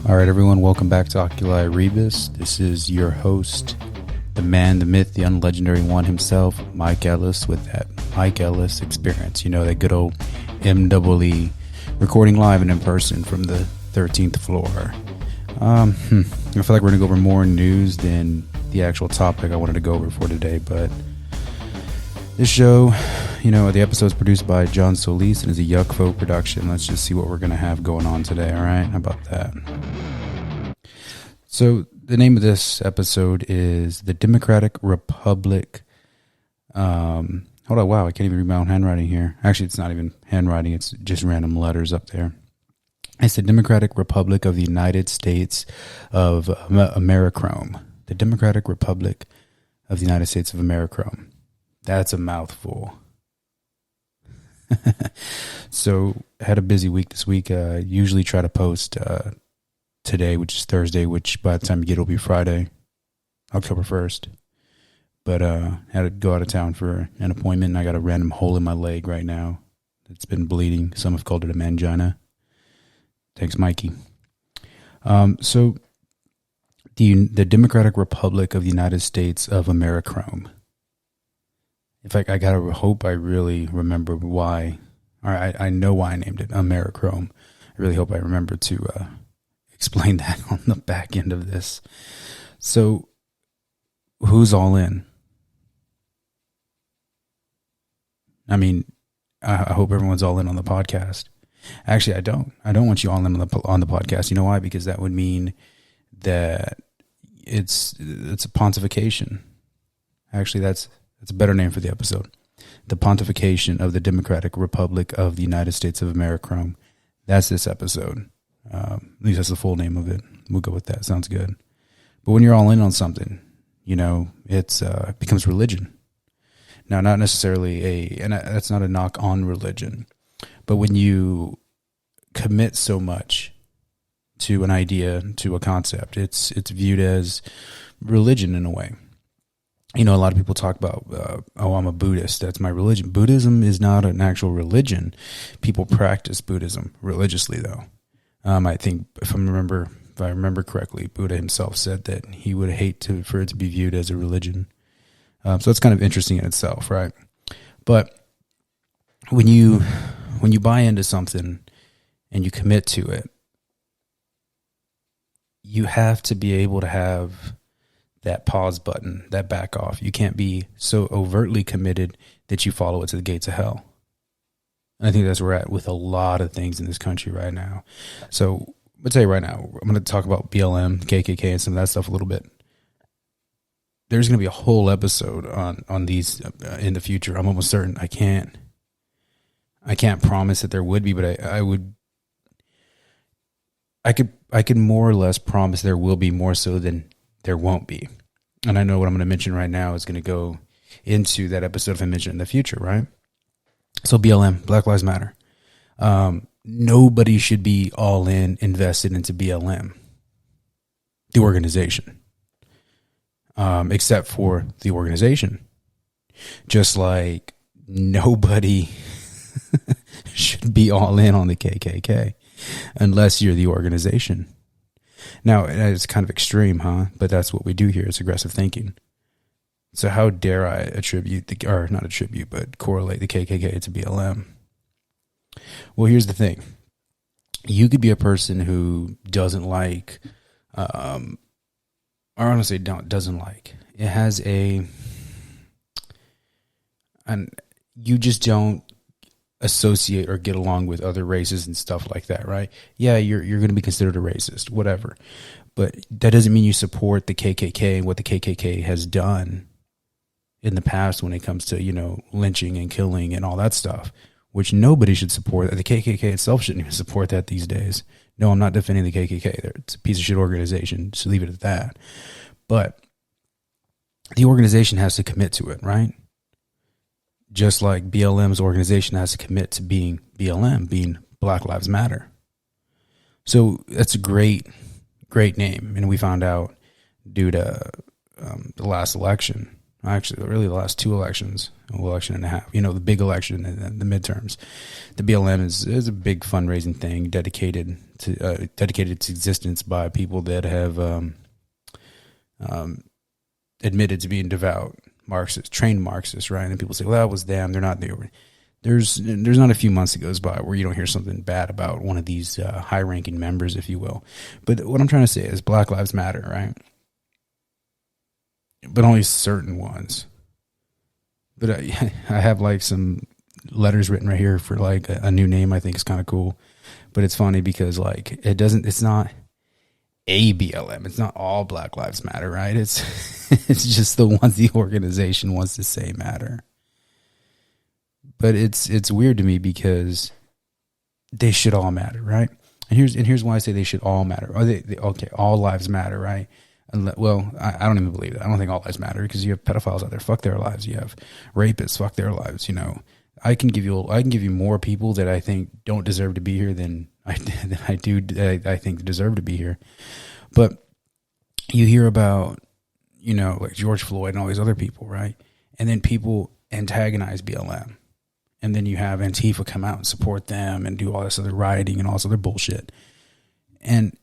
All right, everyone, welcome back to Oculi Rebus. This is your host, the man, the myth, the unlegendary one himself, Mike Ellis, with that Mike Ellis experience. You know, that good old MEE, recording live and in person from the 13th floor. I feel like we're going to go over more news than the actual topic I wanted to go over for today, but this show, you know, the episode is produced by John Solis and is a Yuckfo production. Let's just see what we're going to have going on today, all right? How about that? So the name of this episode is The Democratic Republic. Hold on, wow, I can't even read my own handwriting here. Actually, it's not even handwriting, it's just random letters up there. It's the Democratic Republic of the United States of Americhrome. The Democratic Republic of the United States of Americhrome. That's a mouthful. So, had a busy week this week. Usually try to post today, which is Thursday, which by the time you get, it'll be Friday, October 1st. But had to go out of town for an appointment, and I got a random hole in my leg right now. It's been bleeding. Some have called it a mangina. Thanks, Mikey. So, the Democratic Republic of the United States of Americhrome. In fact, I gotta hope I really remember why. Or I know why I named it Americhrome. I really hope I remember to explain that on the back end of this. So, who's all in? I mean, I hope everyone's all in on the podcast. Actually, I don't. I don't want you all in on the podcast. You know why? Because that would mean that it's a pontification. Actually, that's a better name for the episode. The Pontification of the Democratic Republic of the United States of Americhrome. That's this episode. At least that's the full name of it. We'll go with that. Sounds good. But when you're all in on something, you know, it becomes religion. Now, not necessarily that's not a knock on religion, but when you commit so much to an idea, to a concept, it's viewed as religion in a way. You know, a lot of people talk about, I'm a Buddhist. That's my religion. Buddhism is not an actual religion. People practice Buddhism religiously, though. I think, if I remember correctly, Buddha himself said that he would hate for it to be viewed as a religion. So it's kind of interesting in itself, right? But when you buy into something and you commit to it, you have to be able to have that pause button, that back off. You can't be so overtly committed that you follow it to the gates of hell. And I think that's where we're at with a lot of things in this country right now. So I'll tell you right now, I'm going to talk about BLM, KKK, and some of that stuff a little bit. There's going to be a whole episode on these in the future. I'm almost certain. I can't promise that there would be, but I could more or less promise there will be, more so than there won't be. And I know what I'm going to mention right now is going to go into that episode if I mention it in the future, right? So BLM, Black Lives Matter. Nobody should be all in invested into BLM, the organization, except for the organization. Just like nobody should be all in on the KKK unless you're the organization. Now, it's kind of extreme, huh? But that's what we do here. It's aggressive thinking. So how dare I correlate the KKK to BLM? Well, here's the thing. You could be a person who doesn't like, doesn't like. It has and you just don't associate or get along with other races and stuff like that, right? Yeah, you're going to be considered a racist, whatever. But that doesn't mean you support the KKK and what the KKK has done in the past when it comes to, you know, lynching and killing and all that stuff, which nobody should support. The KKK itself shouldn't even support that these days. No, I'm not defending the KKK. It's a piece of shit organization. Just leave it at that. But the organization has to commit to it, right? Just like BLM's organization has to commit to being BLM, being Black Lives Matter. So that's a great name. And we found out due to the last election, Actually, really the last 2 elections, election and a half, the big election and then the midterms. The BLM is a big fundraising thing dedicated its existence by people that have admitted to being devout Marxists, trained Marxists, right? And people say, well, that was them. They're not there. There's not a few months that goes by where you don't hear something bad about one of these high-ranking members, if you will. But what I'm trying to say is Black Lives Matter, right? But only certain ones. But I have like some letters written right here for like a new name I think is kind of cool. But it's funny because like it's not a BLM. It's not all Black Lives Matter, right? It's just the ones the organization wants to say matter. But it's weird to me because they should all matter, right? And here's why I say they should all matter. Okay, all lives matter, right? Well, I don't even believe that. I don't think all lives matter because you have pedophiles out there. Fuck their lives. You have rapists. Fuck their lives. I can give you more people that I think don't deserve to be here than I think deserve to be here. But you hear about, like George Floyd and all these other people, right? And then people antagonize BLM. And then you have Antifa come out and support them and do all this other rioting and all this other bullshit. And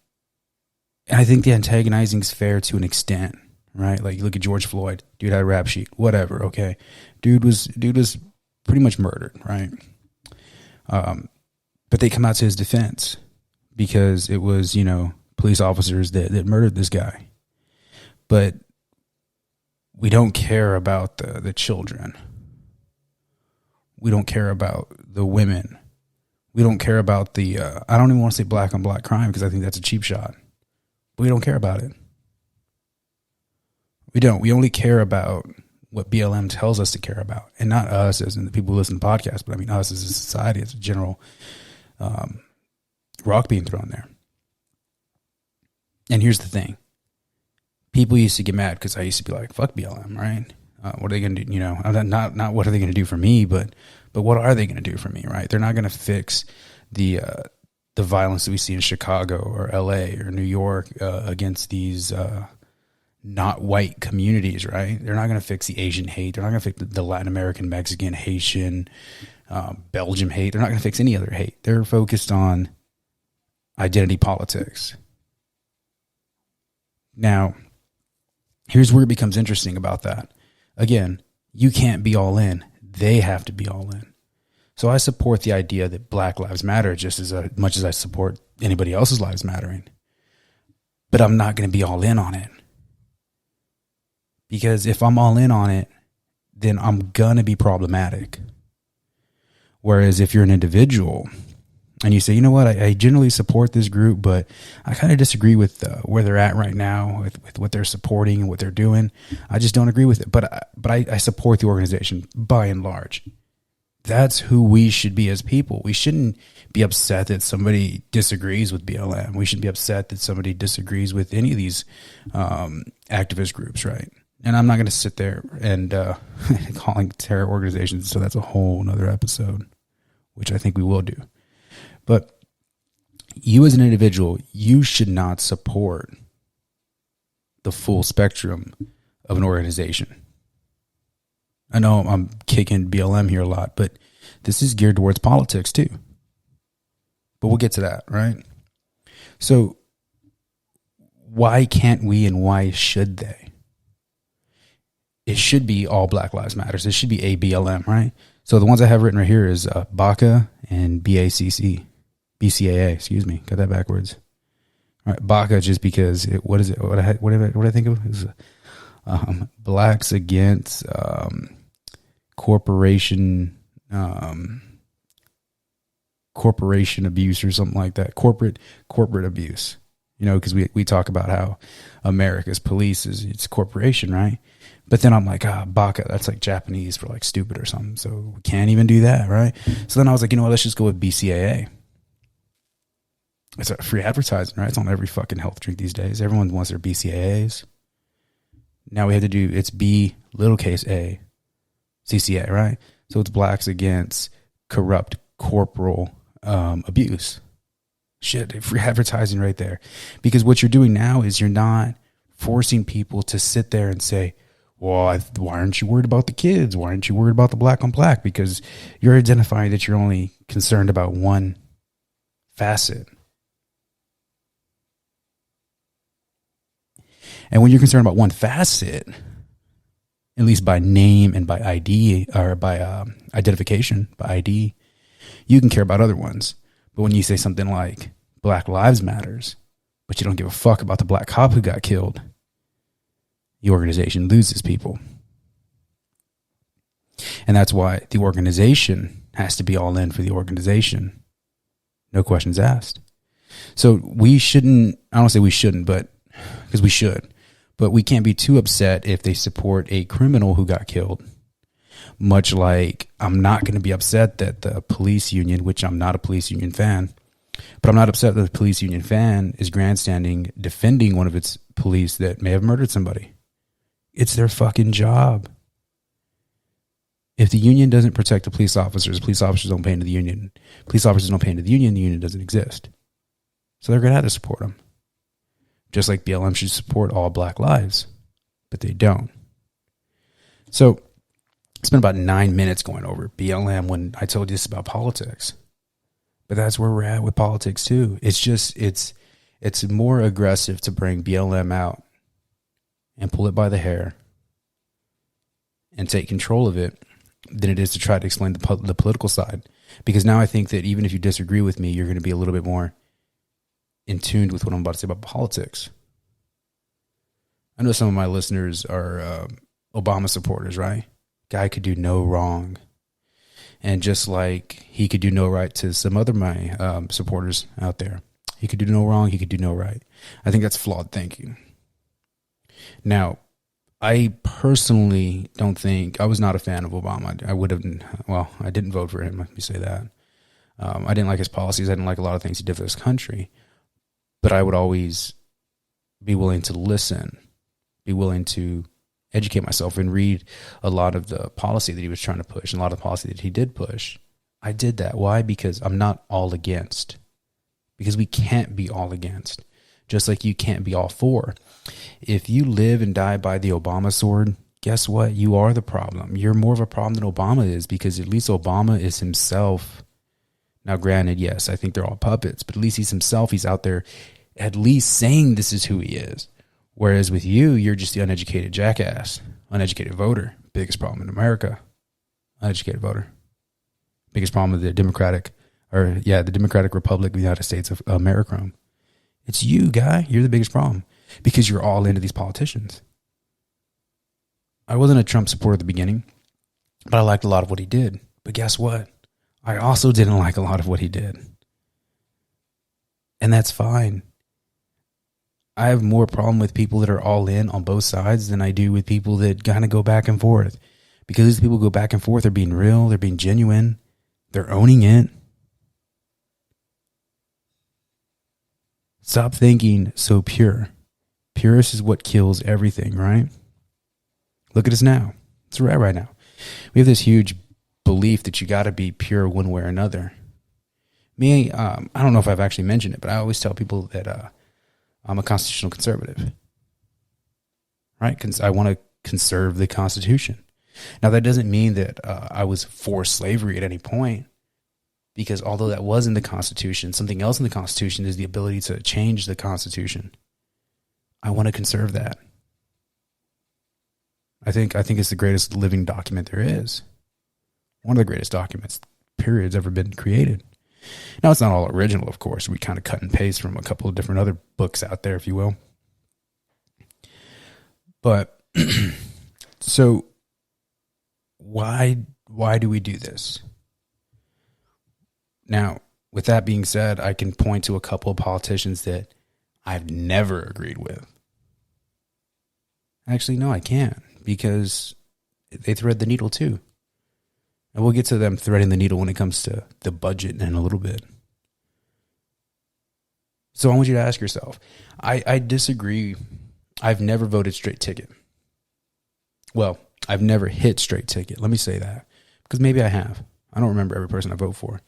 I think the antagonizing is fair to an extent, right? Like you look at George Floyd, dude had a rap sheet, whatever, okay. Dude was pretty much murdered, right? But they come out to his defense because it was, police officers that murdered this guy. But we don't care about the children. We don't care about the women. We don't care about the, I don't even want to say black on black crime because I think that's a cheap shot. But we don't care about it. We don't. We only care about what BLM tells us to care about. And not us as in the people who listen to podcasts, but I mean us as a society, as a general rock being thrown there. And here's the thing. People used to get mad because I used to be like, fuck BLM, right? What are they going to do? Not what are they going to do for me, but what are they going to do for me, right? They're not going to fix the violence that we see in Chicago or LA or New York against these not white communities, right? They're not going to fix the Asian hate. They're not going to fix the Latin American, Mexican, Haitian, Belgium hate. They're not going to fix any other hate. They're focused on identity politics. Now, here's where it becomes interesting about that. Again, you can't be all in. They have to be all in. So I support the idea that Black Lives Matter just as much as I support anybody else's lives mattering. But I'm not going to be all in on it. Because if I'm all in on it, then I'm going to be problematic. Whereas if you're an individual and you say, you know what, I generally support this group, but I kind of disagree with where they're at right now, with what they're supporting and what they're doing. I just don't agree with it. But I support the organization by and large. That's who we should be as people. We shouldn't be upset that somebody disagrees with BLM. We shouldn't be upset that somebody disagrees with any of these activist groups, right? And I'm not going to sit there and calling terror organizations. So that's a whole nother episode, which I think we will do. But you as an individual, you should not support the full spectrum of an organization. I know I'm kicking BLM here a lot, but this is geared towards politics too. But we'll get to that, right? So why can't we and why should they? It should be all Black Lives Matters. It should be a BLM, right? So the ones I have written right here is BACA and BACC. BCAA, excuse me. Got that backwards. All right, BACA just because, what is it? What I think of is Blacks Against Corporation abuse or something like that. Corporate abuse. Because we talk about how America's police it's corporation, right? But then I'm like, BACA, that's like Japanese for like stupid or something. So we can't even do that, right? So then I was like, you know what, let's just go with BCAA. It's a free advertising, right? It's on every fucking health drink these days. Everyone wants their BCAAs. Now we have to do, it's B, lowercase a, CCA, right? So it's Blacks Against Corrupt Corporal Abuse. Shit, free advertising right there. Because what you're doing now is you're not forcing people to sit there and say, Well, why aren't you worried about the kids? Why aren't you worried about the black on black? Because you're identifying that you're only concerned about one facet. And when you're concerned about one facet, at least by name and by ID, or by identification, by ID, you can care about other ones. But when you say something like Black Lives Matters, but you don't give a fuck about the black cop who got killed, the organization loses people. And that's why the organization has to be all in for the organization. No questions asked. So we shouldn't, I don't say we shouldn't, but because we should, but we can't be too upset if they support a criminal who got killed. Much like I'm not going to be upset that the police union, which I'm not a police union fan, but I'm not upset that the police union fan is grandstanding defending one of its police that may have murdered somebody. It's their fucking job. If the union doesn't protect the police officers don't pay into the union. Police officers don't pay into the union doesn't exist. So they're going to have to support them. Just like BLM should support all black lives, but they don't. So it's been about 9 minutes going over BLM when I told you this about politics. But that's where we're at with politics too. It's just, it's more aggressive to bring BLM out and pull it by the hair and take control of it than it is to try to explain the political side. Because now I think that even if you disagree with me, you're going to be a little bit more in tune with what I'm about to say about politics. I know some of my listeners are Obama supporters, right? Guy could do no wrong. And just like he could do no right to some other my supporters out there. He could do no wrong, he could do no right. I think that's flawed thinking. Now, I personally don't think, I was not a fan of Obama. I would have, well, I didn't vote for him, let me say that. I didn't like his policies. I didn't like a lot of things he did for this country. But I would always be willing to listen, be willing to educate myself and read a lot of the policy that he was trying to push and a lot of the policy that he did push. I did that. Why? Because I'm not all against. Because we can't be all against. Just like you can't be all for. If you live and die by the Obama sword, guess what? You are the problem. You're more of a problem than Obama is, because at least Obama is himself. Now, granted, yes, I think they're all puppets, but at least he's himself. He's out there at least saying this is who he is. Whereas with you, you're just the uneducated jackass, uneducated voter. Biggest problem in America, uneducated voter. Biggest problem with the Democratic Republic of the United States of Americhrome. It's you, guy. You're the biggest problem because you're all into these politicians. I wasn't a Trump supporter at the beginning, but I liked a lot of what he did. But guess what? I also didn't like a lot of what he did. And that's fine. I have more problem with people that are all in on both sides than I do with people that kind of go back and forth. Because these people go back and forth, they're being real, they're being genuine, they're owning it. Stop thinking so pure. Purest is what kills everything, right? Look at us now. It's right now. We have this huge belief that you got to be pure one way or another. Me, I don't know if I've actually mentioned it, but I always tell people that I'm a constitutional conservative, right? Because I want to conserve the Constitution. Now, that doesn't mean that I was for slavery at any point, because although that was in the Constitution, something else in the Constitution is the ability to change the Constitution. I want to conserve that. I think it's the greatest living document there is. One of the greatest documents, period, ever been created. Now, it's not all original, of course. We kind of cut and paste from a couple of different other books out there, if you will. But, so, why do we do this? Now, with that being said, I can point to a couple of politicians that I've never agreed with. Actually, no, I can't, because they thread the needle too. And we'll get to them threading the needle when it comes to the budget in a little bit. So I want you to ask yourself, I disagree. I've never voted straight ticket. Well, I've never hit straight ticket. Let me say that, because maybe I have. I don't remember every person I vote for.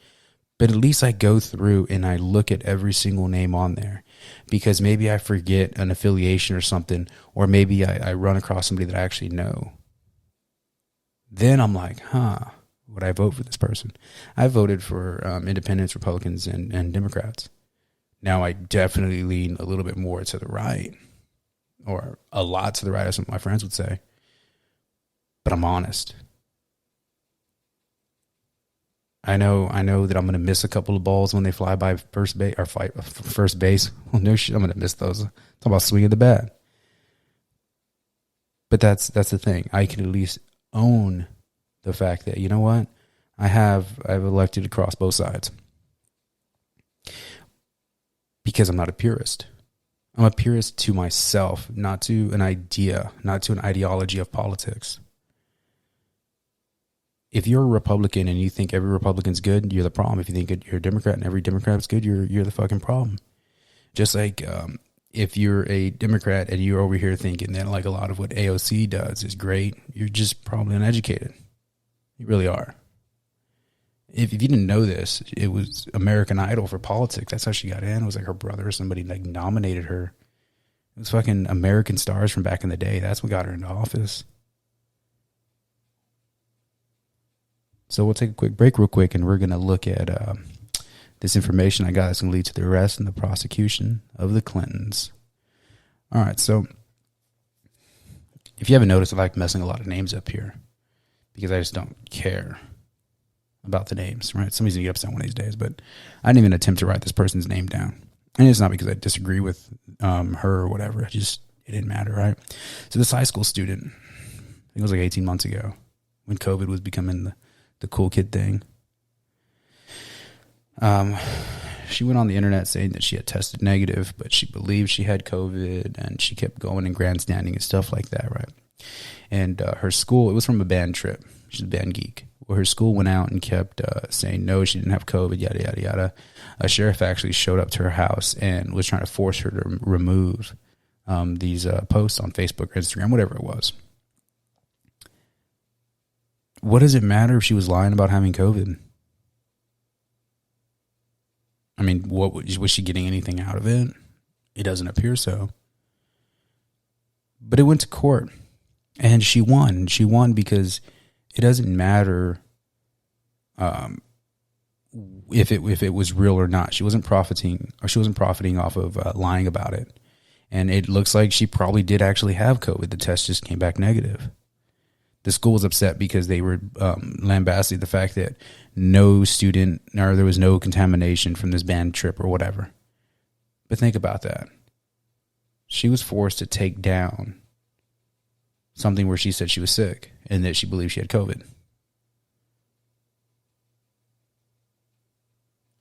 But at least I go through and I look at every single name on there, because maybe I forget an affiliation or something, or maybe I run across somebody that I actually know. Then I'm like, would I vote for this person? I voted for independents, Republicans, and Democrats. Now I definitely lean a little bit more to the right, or a lot to the right, as some of my friends would say. But I'm honest. I know that I'm going to miss a couple of balls when they fly by first base or first base. Well, no shit, I'm going to miss those. Talk about swinging the bat. But that's the thing. I can at least own the fact that, you know what, I've elected to cross both sides, because I'm not a purist. I'm a purist to myself, not to an idea, not to an ideology of politics. If you're a Republican and you think every Republican's good, you're the problem. If you think you're a Democrat and every Democrat's good, you're the fucking problem. Just like if you're a Democrat and you're over here thinking that like a lot of what AOC does is great, you're just probably uneducated. You really are. If you didn't know this, it was American Idol for politics. That's how she got in. It was like her brother or somebody like nominated her. It was fucking American stars from back in the day. That's what got her into office. So we'll take a quick break real quick, and we're going to look at this information I got that's going to lead to the arrest and the prosecution of the Clintons. All right, so if you haven't noticed, I like messing a lot of names up here because I just don't care about the names, right? Somebody's going to get upset one of these days, but I didn't even attempt to write this person's name down. And it's not because I disagree with her or whatever. It didn't matter, right? So this high school student, I think it was like 18 months ago when COVID was becoming the cool kid thing. She went on the internet saying that she had tested negative, but she believed she had COVID, and she kept going and grandstanding and stuff like that, right? And her school, it was from a band trip. She's a band geek. Well, her school went out and kept saying no, she didn't have COVID, yada, yada, yada. A sheriff actually showed up to her house and was trying to force her to remove these posts on Facebook or Instagram, whatever it was. What does it matter if she was lying about having COVID? I mean, was she getting anything out of it? It doesn't appear so. But it went to court, and she won. She won because it doesn't matter if it was real or not. She wasn't profiting off of lying about it. And it looks like she probably did actually have COVID. The test just came back negative. The school was upset because they were lambasting the fact that there was no contamination from this band trip or whatever. But think about that. She was forced to take down something where she said she was sick and that she believed she had COVID.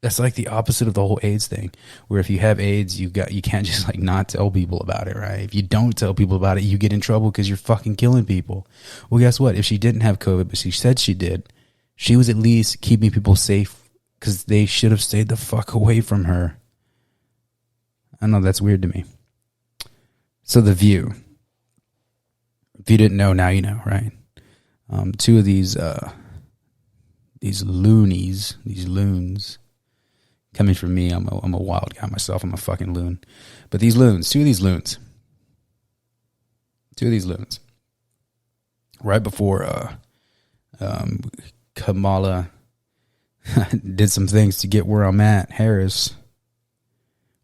That's like the opposite of the whole AIDS thing, where if you have AIDS, you can't just like not tell people about it, right? If you don't tell people about it, you get in trouble because you're fucking killing people. Well, guess what? If she didn't have COVID, but she said she did, she was at least keeping people safe because they should have stayed the fuck away from her. I know that's weird to me. So The View. If you didn't know, now you know, right? Two of these loons. Coming from me, I'm a wild guy myself. I'm a fucking loon. But two of these loons. Right before Kamala did some things to get where I'm at, Harris,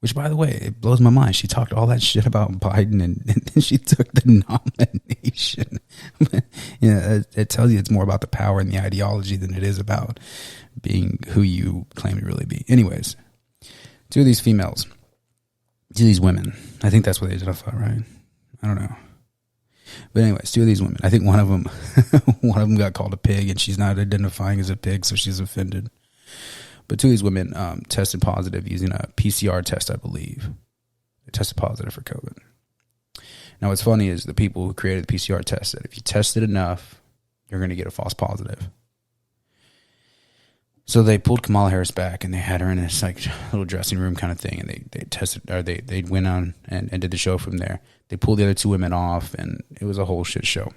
which, by the way, it blows my mind. She talked all that shit about Biden, and then she took the nomination. It tells you it's more about the power and the ideology than it is about being who you claim to really be. Anyways, two of these women, I think that's what they identify, right? I don't know. But anyways, two of these women, I think one of them got called a pig, and she's not identifying as a pig, so she's offended. But two of these women tested positive using a PCR test, I believe. They tested positive for COVID. Now, what's funny is the people who created the PCR test said if you test it enough, you're going to get a false positive. So they pulled Kamala Harris back, and they had her in this like little dressing room kind of thing, and they tested, or they went on and did the show from there. They pulled the other two women off, and it was a whole shit show.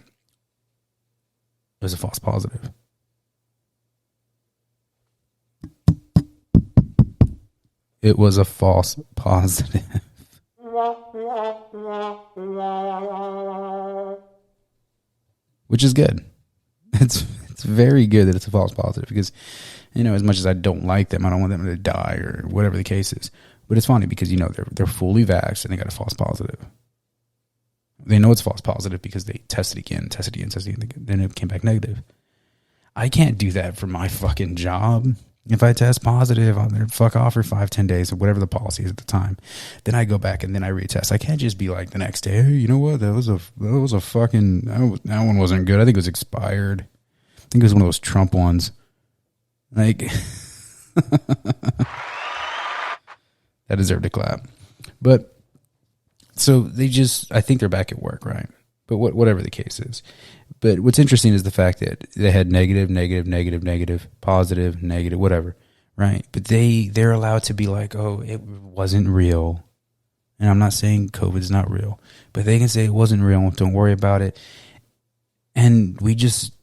It was a false positive. it was a false positive. Which is good. It's very good that it's a false positive because, as much as I don't like them, I don't want them to die or whatever the case is. But it's funny because, they're fully vaxxed and they got a false positive. They know it's false positive because they tested again, then it came back negative. I can't do that for my fucking job. If I test positive, I'm there, fuck off for 5-10 days or whatever the policy is at the time. Then I go back and then I retest. I can't just be like the next day, hey, you know what? That was a fucking, that one wasn't good. I think it was expired. I think it was one of those Trump ones. Like, that deserved a clap. But, so I think they're back at work, right? But whatever the case is. But what's interesting is the fact that they had negative, positive, negative, whatever, right? But they're allowed to be like, oh, it wasn't real. And I'm not saying COVID's not real, but they can say it wasn't real. Don't worry about it. And we just,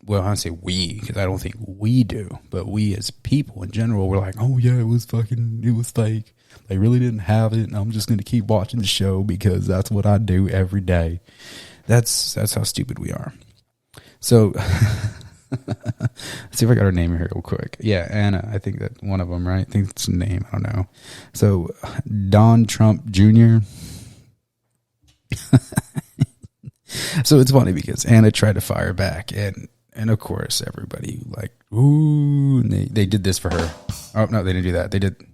well, I don't say we, because I don't think we do, but we as people in general, we're like, oh yeah, it was fake. They really didn't have it. And I'm just going to keep watching the show because that's what I do every day. That's how stupid we are. So, let's see if I got her name here real quick. Yeah, Anna. I think that one of them, right? I think it's a name. I don't know. So, Don Trump Jr. So it's funny because Anna tried to fire back, and of course everybody like, ooh, and they did this for her. Oh no, they didn't do that. They did.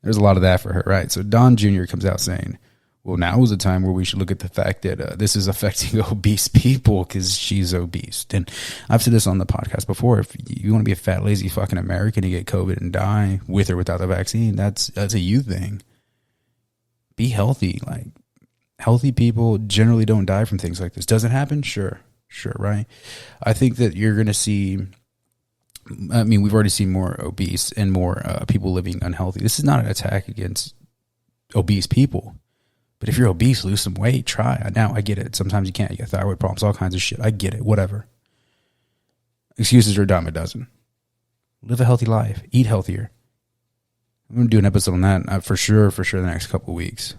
There's a lot of that for her, right? So Don Jr. comes out saying, well, now is the time where we should look at the fact that this is affecting obese people because she's obese. And I've said this on the podcast before. If you want to be a fat, lazy fucking American and get COVID and die with or without the vaccine, that's a you thing. Be healthy. Like, healthy people generally don't die from things like this. Does it happen? Sure, right? I think that you're going to see... I mean, we've already seen more obese and more people living unhealthy. This is not an attack against obese people. But if you're obese, lose some weight, try. Now, I get it. Sometimes you can't. You get thyroid problems, all kinds of shit. I get it. Whatever. Excuses are a dime a dozen. Live a healthy life. Eat healthier. I'm going to do an episode on that for sure the next couple of weeks.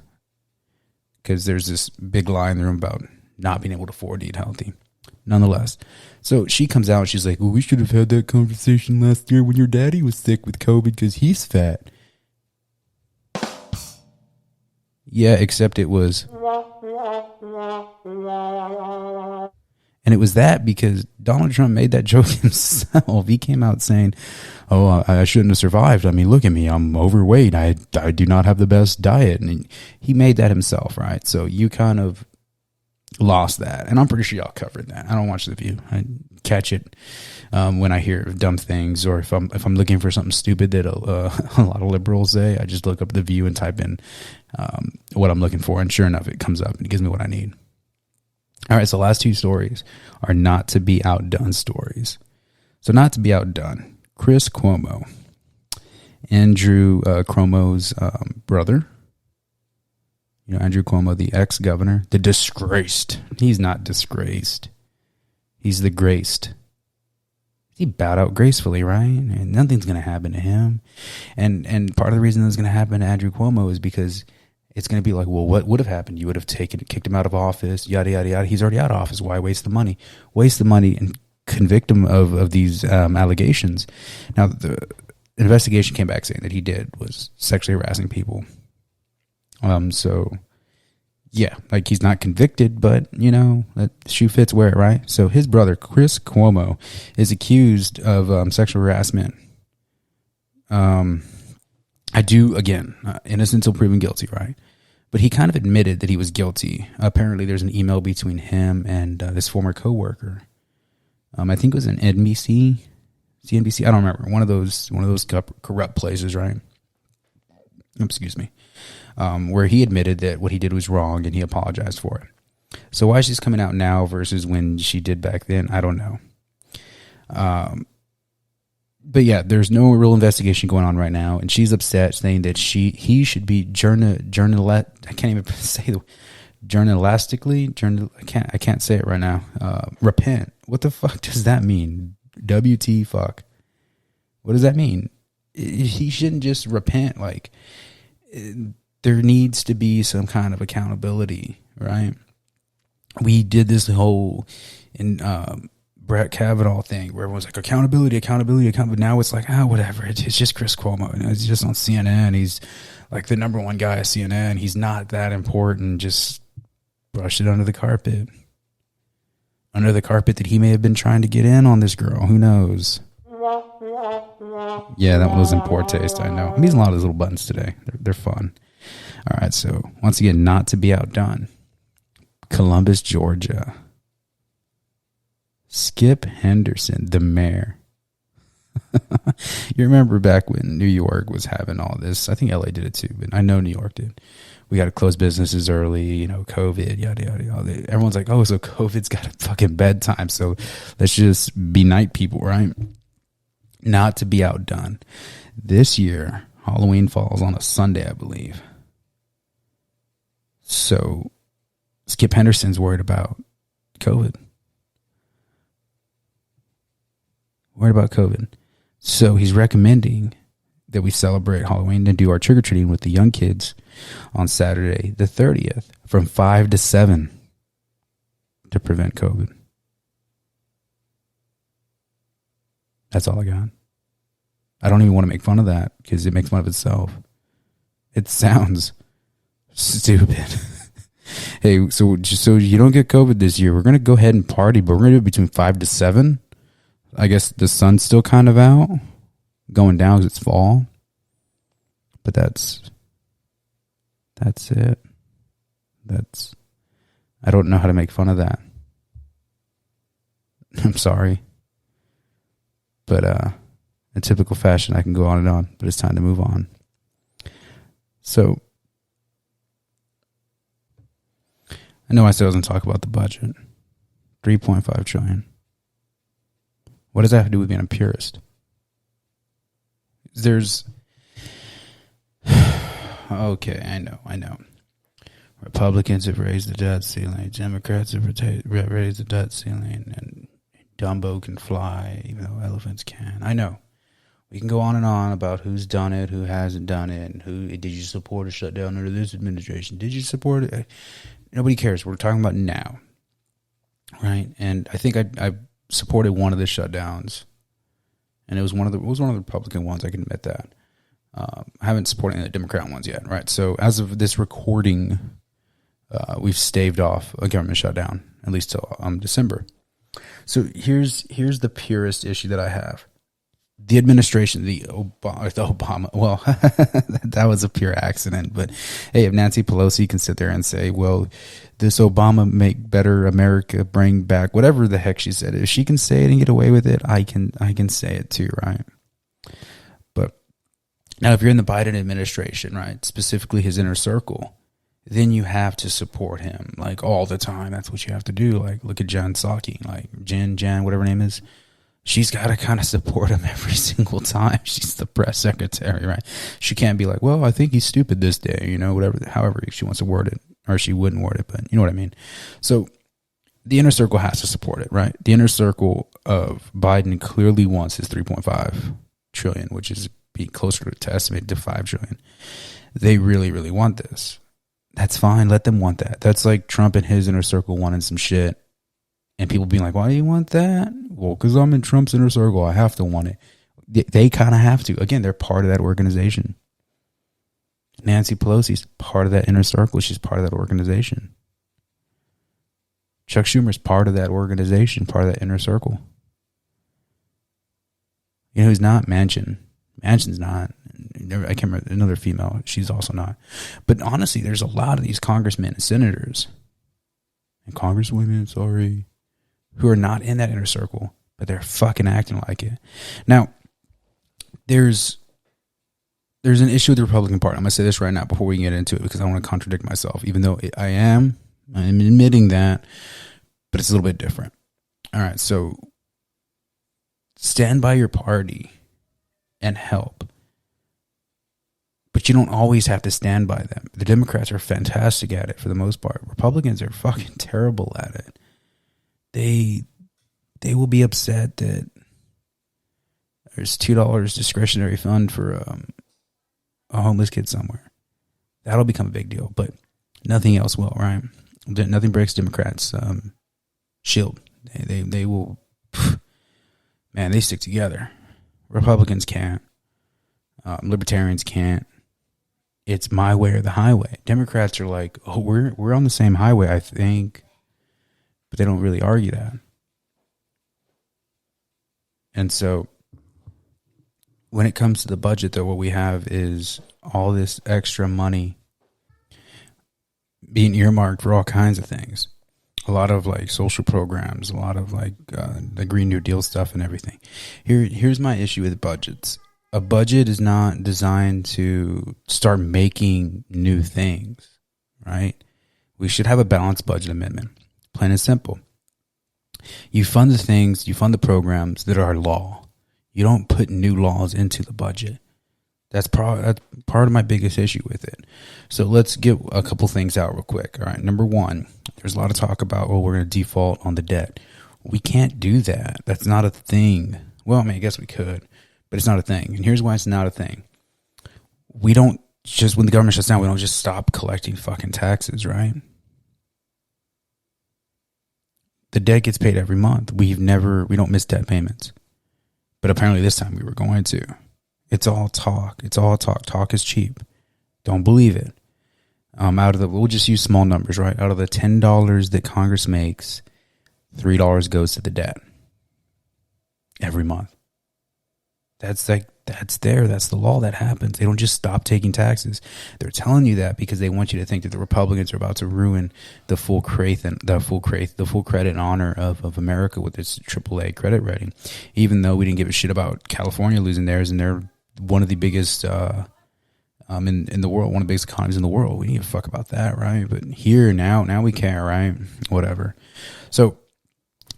Because there's this big lie in the room about not being able to afford to eat healthy. Nonetheless. So she comes out and she's like, well, we should have had that conversation last year when your daddy was sick with COVID because he's fat. Yeah, except it was. And it was that because Donald Trump made that joke himself. He came out saying, oh, I shouldn't have survived. I mean, look at me. I'm overweight. I do not have the best diet. And he made that himself, right? So you kind of lost that. And I'm pretty sure y'all covered that. I don't watch The View. I catch it when I hear dumb things, or if I'm looking for something stupid that a lot of liberals say, I just look up The View and type in what I'm looking for, and sure enough, it comes up and it gives me what I need. All right, so last two stories are not to be outdone stories. So not to be outdone, Chris Cuomo, Andrew Cuomo's brother. You know, Andrew Cuomo, the ex-governor, the disgraced. He's not disgraced. He's the graced. He bowed out gracefully, right? And nothing's going to happen to him. And part of the reason that's going to happen to Andrew Cuomo is because it's going to be like, well, what would have happened? You would have kicked him out of office, yada, yada, yada. He's already out of office. Why waste the money? Waste the money and convict him of these allegations. Now, the investigation came back saying that he was sexually harassing people. So, yeah, like he's not convicted, but, you know, that shoe fits wear it, right? So his brother, Chris Cuomo, is accused of sexual harassment. Innocent until proven guilty, right? But he kind of admitted that he was guilty. Apparently, there's an email between him and this former coworker. I think it was an NBC, CNBC. I don't remember. One of those corrupt places, right? Excuse me. Where he admitted that what he did was wrong and he apologized for it. So why is this coming out now versus when she did back then? I don't know. But yeah, there's no real investigation going on right now, and she's upset, saying that he should be I can't even say the I can't say it right now. Repent. What the fuck does that mean? WT fuck. What does that mean? he shouldn't just repent. Like, there needs to be some kind of accountability, right? We did this whole Brett Kavanaugh thing where everyone's like, accountability. Now it's like, whatever. It's just Chris Cuomo. He's just on CNN. He's like the number one guy at CNN. He's not that important. Just brush it under the carpet. Under the carpet that he may have been trying to get in on this girl. Who knows? Yeah, that one was in poor taste, I know. I'm using a lot of those little buttons today. They're fun. All right, so once again, not to be outdone. Columbus, Georgia. Skip Henderson, the mayor. You remember back when New York was having all this? I think LA did it too, but I know New York did. We got to close businesses early, COVID, yada, yada, yada. Everyone's like, oh, so COVID's got a fucking bedtime, so let's just be night people, right? Not to be outdone. This year, Halloween falls on a Sunday, I believe. So Skip Henderson's worried about COVID. So he's recommending that we celebrate Halloween and do our trick-or-treating with the young kids on Saturday the 30th from 5 to 7 to prevent COVID. That's all I got. I don't even want to make fun of that because it makes fun of itself. It sounds stupid. Hey, so you don't get COVID this year, we're going to go ahead and party, but we're going to do it between 5 to 7. I guess the sun's still kind of out, going down because it's fall. But that's it. I don't know how to make fun of that. I'm sorry. But in typical fashion, I can go on and on, but it's time to move on. So, I know I said I was going to talk about the budget. $3.5 trillion. What does that have to do with being a purist? Okay, I know. Republicans have raised the debt ceiling. Democrats have raised the debt ceiling. And Dumbo can fly, even though elephants can. I know. We can go on and on about who's done it, who hasn't done it, and who did you support a shutdown under this administration? Did you support it? Nobody cares. We're talking about now, right? And I think I supported one of the shutdowns, and it was one of the Republican ones. I can admit that. I haven't supported any of the Democrat ones yet, right? So as of this recording, we've staved off a government shutdown at least till December. So here's the purest issue that I have. The administration, the Obama, well, that was a pure accident. But hey, if Nancy Pelosi can sit there and say, well, this Obama make better America, bring back whatever the heck she said, if she can say it and get away with it, I can say it too, right? But now if you're in the Biden administration, right, specifically his inner circle, then you have to support him like all the time. That's what you have to do. Like look at Jen Psaki, like Jen, whatever her name is. She's got to kind of support him every single time. She's the press secretary, right? She can't be like, well, I think he's stupid this day, whatever, however she wants to word it, or she wouldn't word it, but you know what I mean? So the inner circle has to support it, right? The inner circle of Biden clearly wants his 3.5 trillion, which is be closer to estimate to 5 trillion. They really, really want this. That's fine. Let them want that. That's like Trump and his inner circle wanting some shit. And people being like, why do you want that? Well, because I'm in Trump's inner circle. I have to want it. They kind of have to. Again, they're part of that organization. Nancy Pelosi's part of that inner circle. She's part of that organization. Chuck Schumer's part of that organization, part of that inner circle. You know who's not? Manchin. Manchin's not. I can't remember. Another female. She's also not. But honestly, there's a lot of these congressmen and senators and congresswomen, sorry, who are not in that inner circle, but they're fucking acting like it. Now, there's an issue with the Republican Party. I'm going to say this right now before we get into it because I want to contradict myself, even though I'm admitting that, but it's a little bit different. All right, so stand by your party and help. But you don't always have to stand by them. The Democrats are fantastic at it for the most part. Republicans are fucking terrible at it. They will be upset that There's $2 discretionary fund for a homeless kid somewhere. That'll become a big deal, but nothing else will, right? Nothing breaks Democrats' shield. They will, man, they stick together. Republicans can't. Libertarians can't. It's my way or the highway. Democrats are like, oh, we're on the same highway, I think, but they don't really argue that. And so when it comes to the budget, though, what we have is all this extra money being earmarked for all kinds of things. A lot of like social programs, a lot of like the Green New Deal stuff and everything. Here's my issue with budgets. A budget is not designed to start making new things, right? We should have a balanced budget amendment. Plain and simple. You fund the things, you fund the programs that are law. You don't put new laws into the budget. That's part of my biggest issue with it. So let's get a couple things out real quick. All right. Number one, there's a lot of talk about, well, we're going to default on the debt. We can't do that. That's not a thing. Well, I mean, I guess we could, but it's not a thing. And here's why it's not a thing. We don't just, when the government shuts down, we don't just stop collecting fucking taxes, right? The debt gets paid every month. We don't miss debt payments. But apparently this time we were going to. It's all talk. It's all talk. Talk is cheap. Don't believe it. We'll just use small numbers, right? Out of the $10 that Congress makes, $3 goes to the debt every month. That's the law that happens. They don't just stop taking taxes. They're telling you that because they want you to think that the Republicans are about to ruin the full credit and honor of America with its AAA credit rating. Even though we didn't give a shit about California losing theirs, and they're one of the biggest in the world, one of the biggest economies in the world. We need to fuck about that, right? But here now we care, right? Whatever. So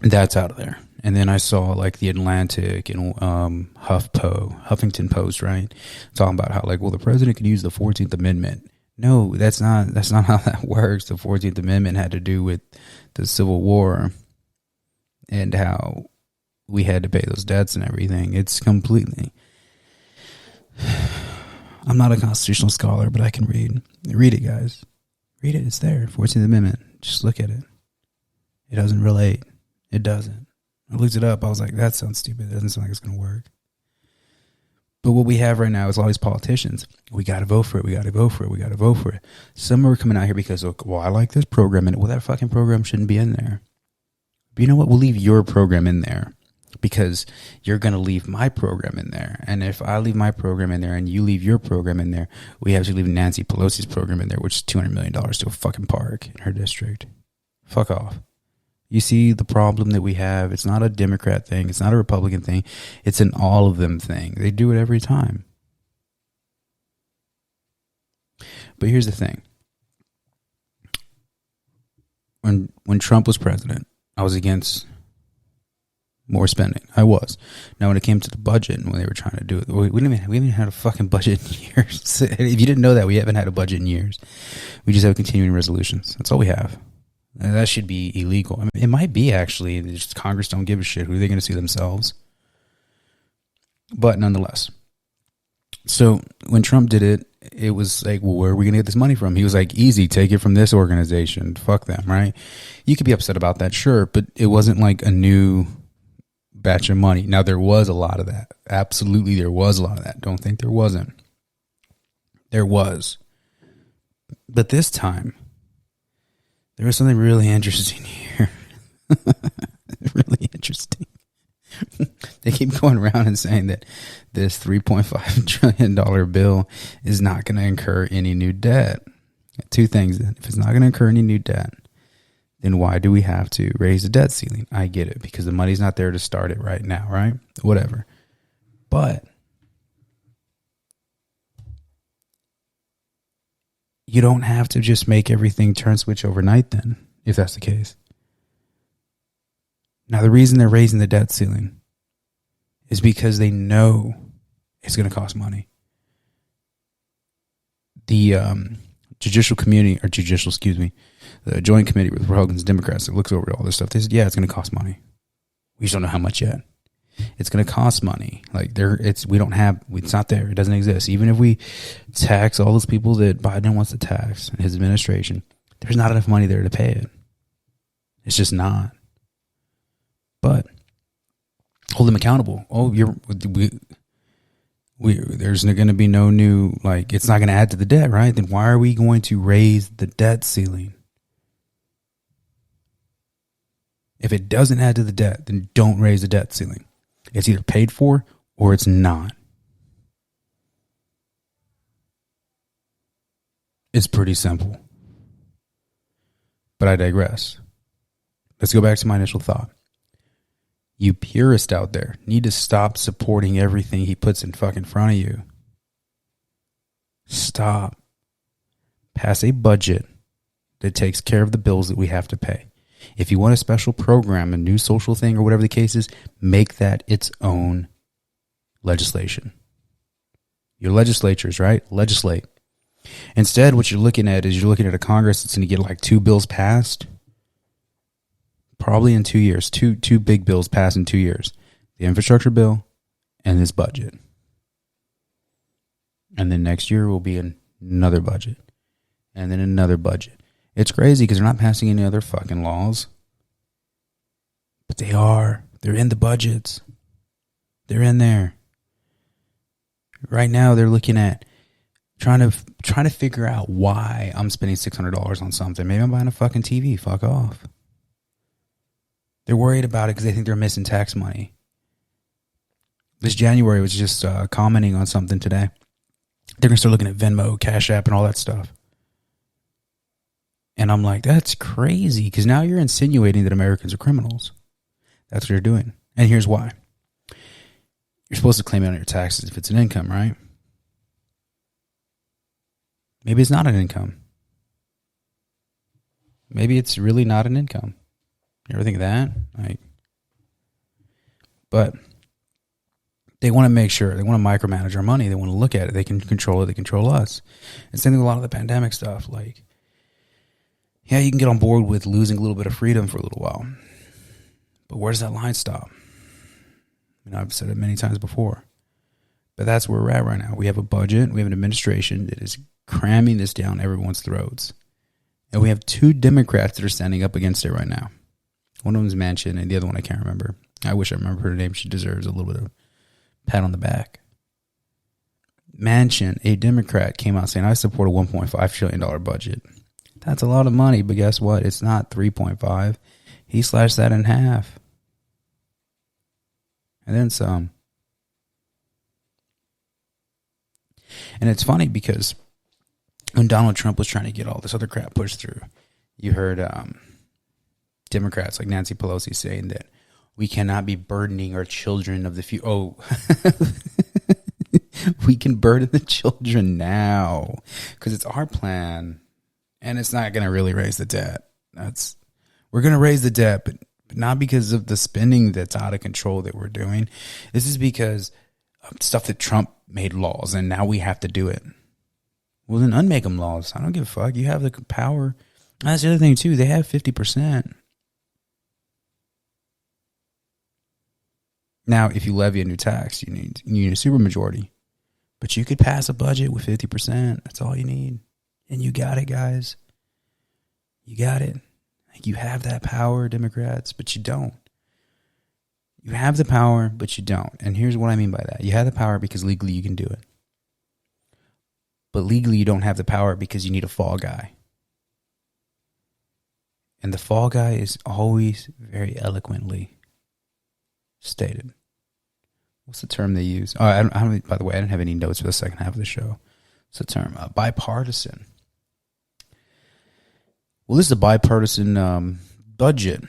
that's out of there. And then I saw like the Atlantic and Huffington Post, right, talking about how like, well, the president could use the 14th Amendment. No, that's not how that works. The 14th Amendment had to do with the Civil War and how we had to pay those debts and everything. It's completely. I'm not a constitutional scholar, but I can read. Read it, guys. Read it. It's there. 14th Amendment. Just look at it. It doesn't relate. It doesn't. I looked it up. I was like, that sounds stupid. It doesn't sound like it's going to work. But what we have right now is all these politicians. We got to vote for it. We got to vote for it. We got to vote for it. Some are coming out here because, well, I like this program. And well, that fucking program shouldn't be in there. But you know what? We'll leave your program in there because you're going to leave my program in there. And if I leave my program in there and you leave your program in there, we have to leave Nancy Pelosi's program in there, which is $200 million to a fucking park in her district. Fuck off. You see the problem that we have? It's not a Democrat thing. It's not a Republican thing. It's an all of them thing. They do it every time. But here's the thing. When Trump was president, I was against more spending. I was. Now, when it came to the budget and when they were trying to do it, we haven't even had a fucking budget in years. If you didn't know that, we haven't had a budget in years. We just have continuing resolutions. That's all we have. And that should be illegal. I mean, it might be actually. Just Congress don't give a shit. Who are they going to see themselves? But nonetheless. So when Trump did it, it was like, well, where are we going to get this money from? He was like, easy, take it from this organization. Fuck them, right? You could be upset about that, sure. But it wasn't like a new batch of money. Now, there was a lot of that. Absolutely, there was a lot of that. Don't think there wasn't. There was. But this time, there was something really interesting here. Really interesting. They keep going around and saying that this $3.5 trillion bill is not going to incur any new debt. Two things. If it's not going to incur any new debt, then why do we have to raise the debt ceiling? I get it, because the money's not there to start it right now, right? Whatever. But you don't have to just make everything turn switch overnight then, if that's the case. Now, the reason they're raising the debt ceiling is because they know it's going to cost money. The the Joint Committee with Republicans and Democrats that looks over all this stuff, they said, yeah, it's going to cost money. We just don't know how much yet. It's going to cost money. Like it's not there. It doesn't exist. Even if we tax all those people that Biden wants to tax and his administration, there's not enough money there to pay it. It's just not. But hold them accountable. Oh, there's going to be no new, like, it's not going to add to the debt, right? Then why are we going to raise the debt ceiling? If it doesn't add to the debt, then don't raise the debt ceiling. It's either paid for or it's not. It's pretty simple. But I digress. Let's go back to my initial thought. You purists out there need to stop supporting everything he puts in fucking front of you. Stop. Pass a budget that takes care of the bills that we have to pay. If you want a special program, a new social thing, or whatever the case is, make that its own legislation. Your legislatures, right? Legislate. Instead, what you're looking at is a Congress that's going to get like 2 bills passed. Probably in 2 years. Two big bills passed in 2 years. The infrastructure bill and this budget. And then next year will be another budget. And then another budget. It's crazy because they're not passing any other fucking laws. But they are. They're in the budgets. They're in there. Right now they're looking at trying to figure out why I'm spending $600 on something. Maybe I'm buying a fucking TV. Fuck off. They're worried about it because they think they're missing tax money. This January was just commenting on something today. They're going to start looking at Venmo, Cash App, and all that stuff. And I'm like, that's crazy, because now you're insinuating that Americans are criminals. That's what you're doing. And here's why. You're supposed to claim it on your taxes if it's an income, right? Maybe it's not an income. Maybe it's really not an income. You ever think of that? But they want to make sure, they want to micromanage our money. They want to look at it. They can control it. They control us. And same thing with a lot of the pandemic stuff. Like, yeah, you can get on board with losing a little bit of freedom for a little while. But where does that line stop? I've said it many times before. But that's where we're at right now. We have a budget. We have an administration that is cramming this down everyone's throats. And we have 2 Democrats that are standing up against it right now. One of them is Manchin, and the other one I can't remember. I wish I remember her name. She deserves a little bit of pat on the back. Manchin, a Democrat, came out saying, I support a $1.5 trillion budget. That's a lot of money, but guess what? It's not 3.5. He slashed that in half. And then some. And it's funny because when Donald Trump was trying to get all this other crap pushed through, you heard Democrats like Nancy Pelosi saying that we cannot be burdening our children of the future. Oh, we can burden the children now because it's our plan. And it's not going to really raise the debt. We're going to raise the debt, but not because of the spending that's out of control that we're doing. This is because of stuff that Trump made laws, and now we have to do it. Well, then unmake them laws. I don't give a fuck. You have the power. That's the other thing, too. They have 50%. Now, if you levy a new tax, you need a supermajority. But you could pass a budget with 50%. That's all you need. And you got it, guys. You got it. You have that power, Democrats, but you don't. You have the power, but you don't. And here's what I mean by that. You have the power because legally you can do it. But legally you don't have the power because you need a fall guy. And the fall guy is always very eloquently stated. What's the term they use? Oh, by the way, I didn't have any notes for the second half of the show. What's the term? Bipartisan. Well, this is a bipartisan budget.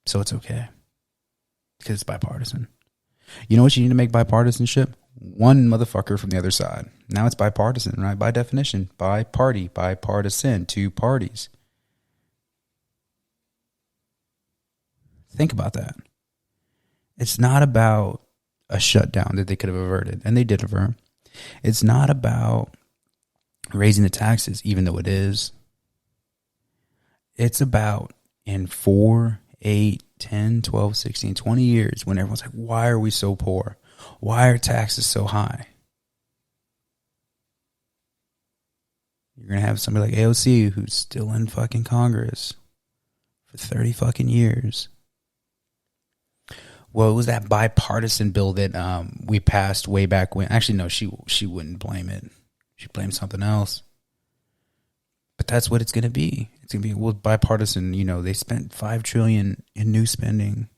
So it's okay. Because it's bipartisan. You know what you need to make bipartisanship? One motherfucker from the other side. Now it's bipartisan, right? By definition. Bi-party. Bipartisan. 2 parties. Think about that. It's not about a shutdown that they could have averted. And they did avert. It's not about raising the taxes, even though it is. It's about in 4, 8, 10, 12, 16, 20 years when everyone's like, why are we so poor? Why are taxes so high? You're going to have somebody like AOC who's still in fucking Congress for 30 fucking years. Well, it was that bipartisan bill that we passed way back when. Actually, no, she wouldn't blame it. She'd blame something else. But that's what it's going to be. It's going to be bipartisan. You know, they spent $5 trillion in new spending.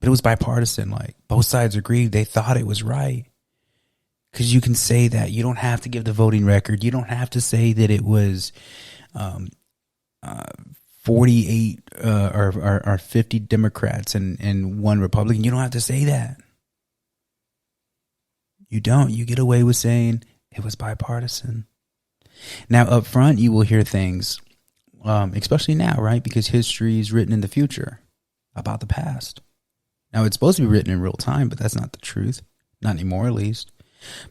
But it was bipartisan. Like, both sides agreed. They thought it was right. Because you can say that. You don't have to give the voting record. You don't have to say that it was 48 or 50 Democrats and one Republican. You don't have to say that. You don't. You get away with saying it was bipartisan. Now, up front, you will hear things, especially now, right? Because history is written in the future about the past. Now, it's supposed to be written in real time, but that's not the truth. Not anymore, at least.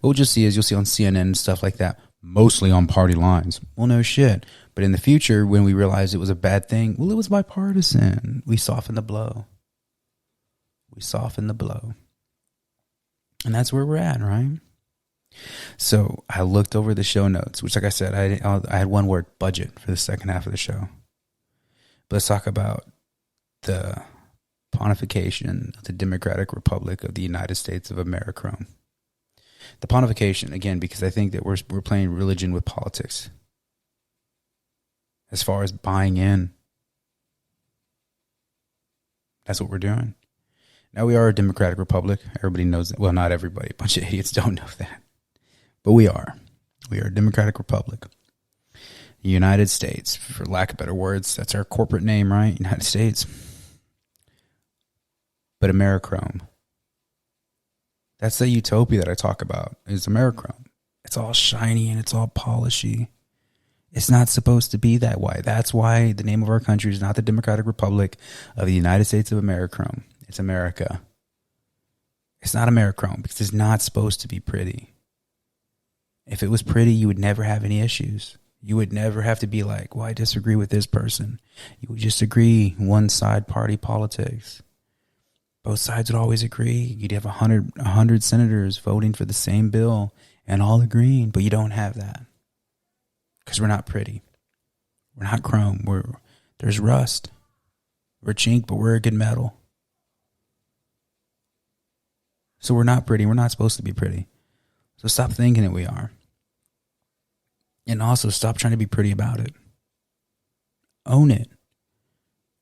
But what you'll see on CNN and stuff like that, mostly on party lines. Well, no shit. But in the future, when we realized it was a bad thing, well, it was bipartisan. We softened the blow. And that's where we're at, right? So I looked over the show notes, which, like I said, I had one word, budget, for the second half of the show. But let's talk about the Pontification of the Democratic Republic of the United States of Americhrome. The Pontification, again, because I think that we're playing religion with politics. As far as buying in, that's what we're doing. Now, we are a democratic republic. Everybody knows that. Well, not everybody. A bunch of idiots don't know that. But we are. We are a democratic republic. The United States, for lack of better words, that's our corporate name, right? United States. But Americhrome. That's the utopia that I talk about, is Americhrome. It's all shiny and it's all polishy. It's not supposed to be that way. That's why the name of our country is not the Democratic Republic of the United States of Americhrome. It's America. It's not Americhrome because it's not supposed to be pretty. If it was pretty, you would never have any issues. You would never have to be like, well, I disagree with this person. You would just agree, one side party politics. Both sides would always agree. You'd have 100 senators voting for the same bill and all agreeing, but you don't have that. Because we're not pretty. We're not chrome. There's rust. We're chink, but we're a good metal. So we're not pretty. We're not supposed to be pretty. So stop thinking that we are. And also stop trying to be pretty about it. Own it.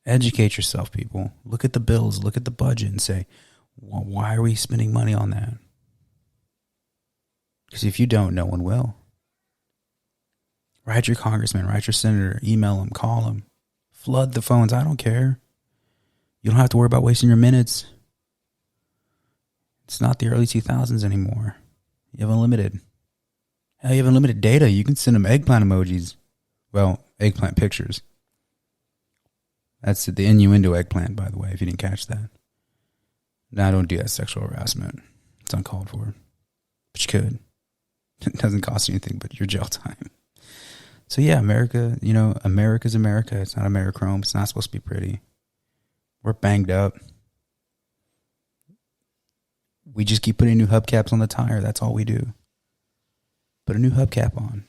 Educate yourself, people. Look at the bills. Look at the budget and say, well, why are we spending money on that? Because if you don't, no one will. Write your congressman, write your senator, email them, call them, flood the phones. I don't care. You don't have to worry about wasting your minutes. It's not the early 2000s anymore. You have unlimited. Hell, you have unlimited data. You can send them eggplant emojis. Well, eggplant pictures. That's the innuendo eggplant, by the way, if you didn't catch that. No, don't do that. Sexual harassment. It's uncalled for. But you could. It doesn't cost you anything but your jail time. So yeah, America, America's America. It's not Americhrome. It's not supposed to be pretty. We're banged up. We just keep putting new hubcaps on the tire. That's all we do. Put a new hubcap on.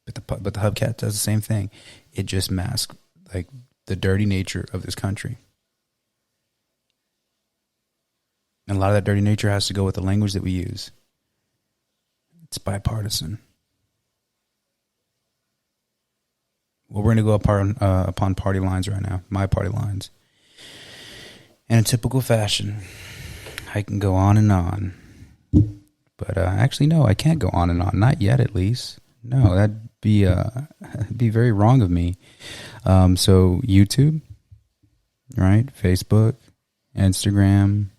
But the hubcap does the same thing. It just masks like the dirty nature of this country. And a lot of that dirty nature has to go with the language that we use. It's bipartisan. Well, we're going to go upon party lines right now. My party lines. And in typical fashion, I can go on and on. But actually, no, I can't go on and on. Not yet, at least. No, that'd be very wrong of me. So YouTube, right? Facebook, Instagram,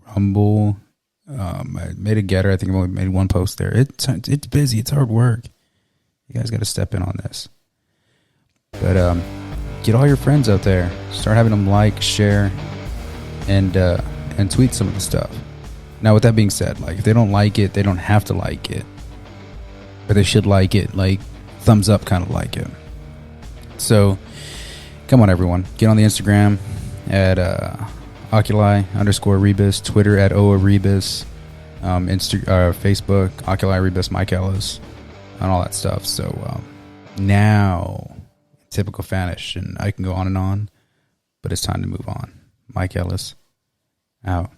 Rumble. I made a Getter. I think I've only made one post there. It's busy. It's hard work. You guys got to step in on this. But get all your friends out there. Start having them like, share, and tweet some of the stuff. Now, with that being said, like if they don't like it, they don't have to like it. But they should like it, like thumbs up kind of like it. So come on, everyone, get on the Instagram at oculi_rebus, Twitter at oarebus, Facebook oculi rebus Mike Ellis, and all that stuff. So now, typical Fanish, and I can go on and on, but it's time to move on. Mike Ellis out.